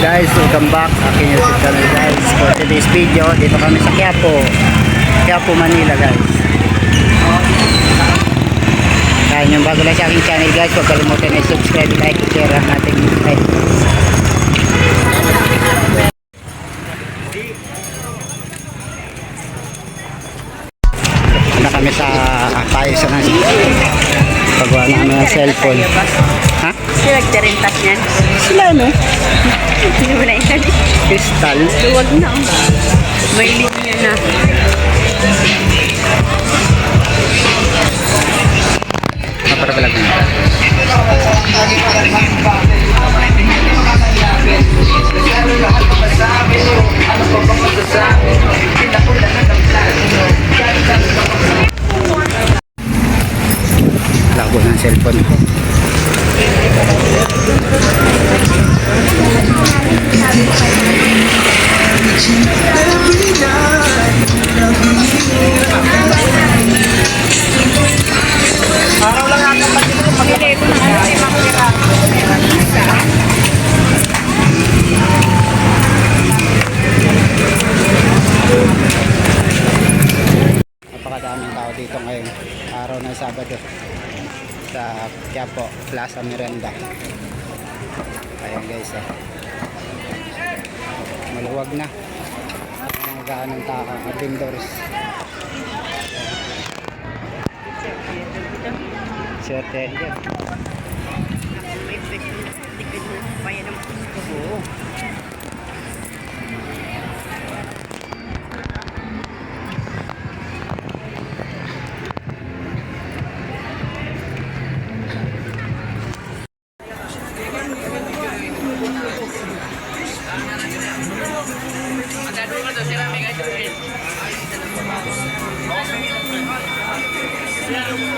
guys, welcome back aking YouTube channel guys. For today's video, dito kami sa Quiapo, Manila guys. Kaya yung bago lang sa aking channel guys, huwag kalimutan na subscribe, like, share ang ating guys. Na kami sa paayos ng paggawa namin ng cellphone. Ha? Sila nagtarintas niyan. Sila no? Hindi mo na yan. Crystal. Luwag na. May linya na. Naparabalag na. Lago ng cellphone ko. Araw lang natin pag-ibig ko na si Makira. Napakadaming tao dito ngayon, araw ng Sabado sa Quiapo, Plaza Miranda. Ayan guys, maluwag na ang gaan ng tao, vendors. Swerte yan. May tikid mo pa yan ang Oo. Yeah.